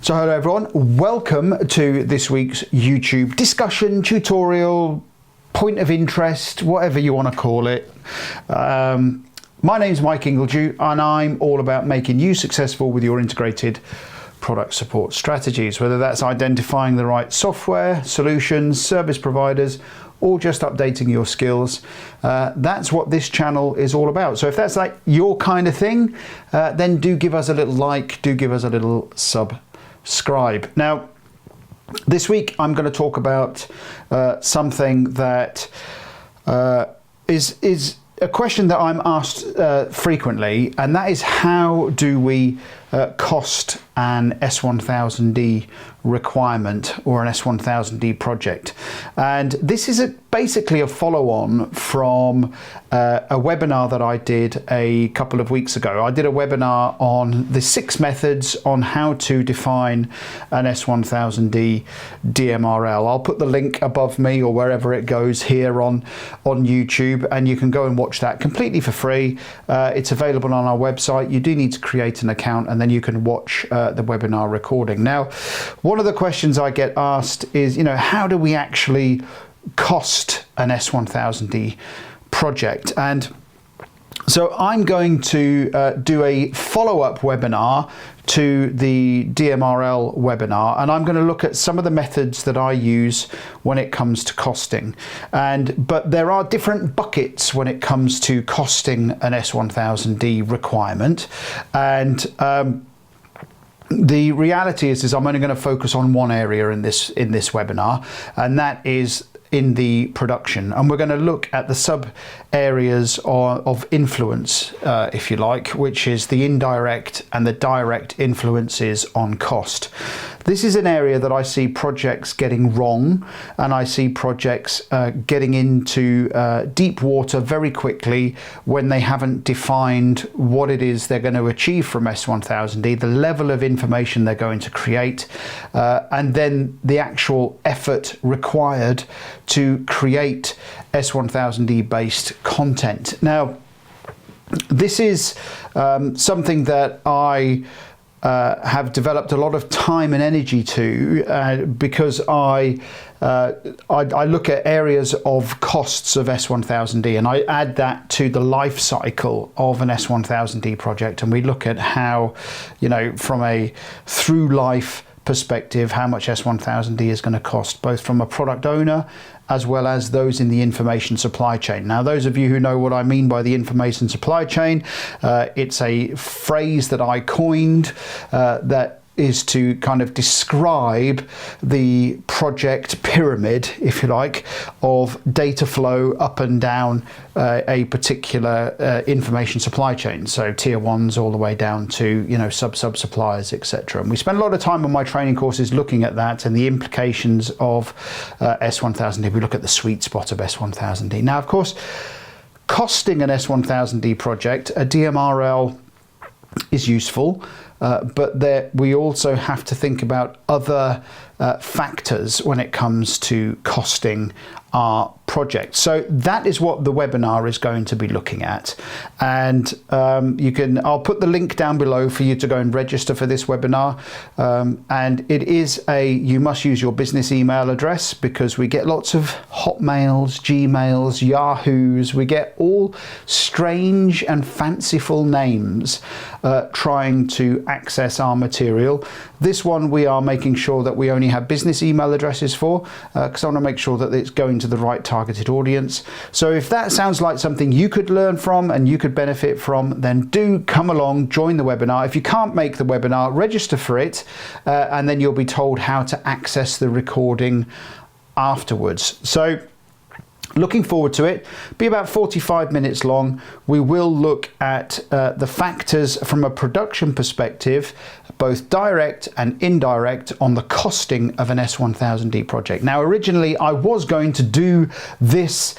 So hello everyone, welcome to this week's YouTube discussion, tutorial, point of interest, whatever you want to call it. My name's Mike Ingledew and I'm all about making you successful with your integrated product support strategies, whether that's identifying the right software, solutions, service providers, or just updating your skills. That's what this channel is all about. So if that's like your kind of thing, then do give us a little like, do give us a little subscribe. Now, this week I'm going to talk about something that is a question that I'm asked frequently, and that is how do we cost an S1000D requirement or an S1000D project. And this is basically a follow-on from a webinar that I did a couple of weeks ago. I did a webinar on the 6 methods on how to define an S1000D DMRL. I'll put the link above me or wherever it goes here on YouTube, and you can go and watch that completely for free. It's available on our website. You do need to create an account and then you can watch the webinar recording. Now, one of the questions I get asked is, how do we actually cost an S1000D project? And so I'm going to do a follow-up webinar to the DMRL webinar, and I'm going to look at some of the methods that I use when it comes to costing. But there are different buckets when it comes to costing an S1000D requirement, and the reality is I'm only going to focus on one area in this webinar, and that is in the production, and we're going to look at the sub areas of influence, if you like, which is the indirect and the direct influences on cost. This is an area that I see projects getting wrong, and I see projects getting into deep water very quickly when they haven't defined what it is they're going to achieve from S1000D, the level of information they're going to create, and then the actual effort required to create S1000D based content. Now, this is something that I have developed a lot of time and energy to, because I look at areas of costs of S1000D and I add that to the life cycle of an S1000D project, and we look at how, from a through life perspective, how much S1000D is going to cost, both from a product owner as well as those in the information supply chain. Now, those of you who know what I mean by the information supply chain, it's a phrase that I coined that is to kind of describe the project pyramid, if you like, of data flow up and down a particular information supply chain. So tier ones all the way down to, sub suppliers, etc. And we spend a lot of time on my training courses looking at that and the implications of S1000D. We look at the sweet spot of S1000D. Now, of course, costing an S1000D project, a DMRL is useful, but we also have to think about other factors when it comes to costing our project. So that is what the webinar is going to be looking at, and I'll put the link down below for you to go and register for this webinar, and it is you must use your business email address, because we get lots of Hotmails, Gmails, Yahoos, we get all strange and fanciful names trying to access our material. This one we are making sure that we only have business email addresses for, because I want to make sure that it's going to the right targeted audience. So if that sounds like something you could learn from and you could benefit from, then do come along, join the webinar. If you can't make the webinar, register for it, and then you'll be told how to access the recording afterwards. So looking forward to it. Be about 45 minutes long. We will look at the factors from a production perspective, both direct and indirect, on the costing of an S1000D project. Now, originally I was going to do this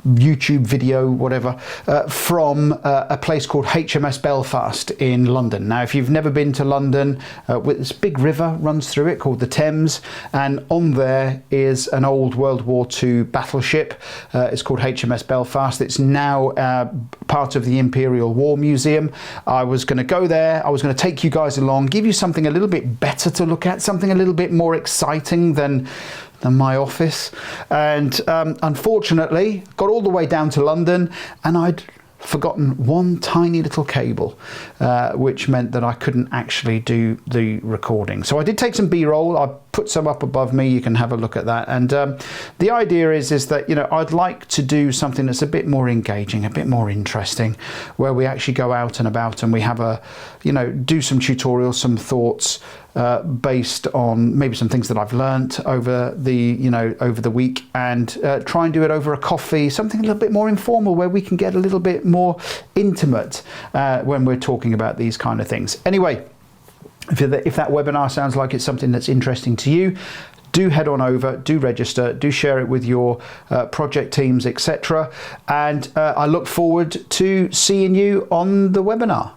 YouTube video, whatever, from a place called HMS Belfast in London. Now, if you've never been to London, this big river runs through it called the Thames, and on there is an old World War II battleship. It's called HMS Belfast. It's now part of the Imperial War Museum. I was going to go there. I was going to take you guys along, give you something a little bit better to look at, something a little bit more exciting than my office, and unfortunately got all the way down to London and I'd forgotten one tiny little cable, which meant that I couldn't actually do the recording. So I did take some B-roll. I put some up above me. You can have a look at that. And the idea is that, you know, I'd like to do something that's a bit more engaging, a bit more interesting, where we actually go out and about and we have a, you know, do some tutorials, some thoughts based on maybe some things that I've learnt over the week, and try and do it over a coffee, something a little bit more informal where we can get a little bit more intimate when we're talking about these kind of things. Anyway, if that webinar sounds like it's something that's interesting to you, do head on over, do register, do share it with your project teams, etc. And I look forward to seeing you on the webinar.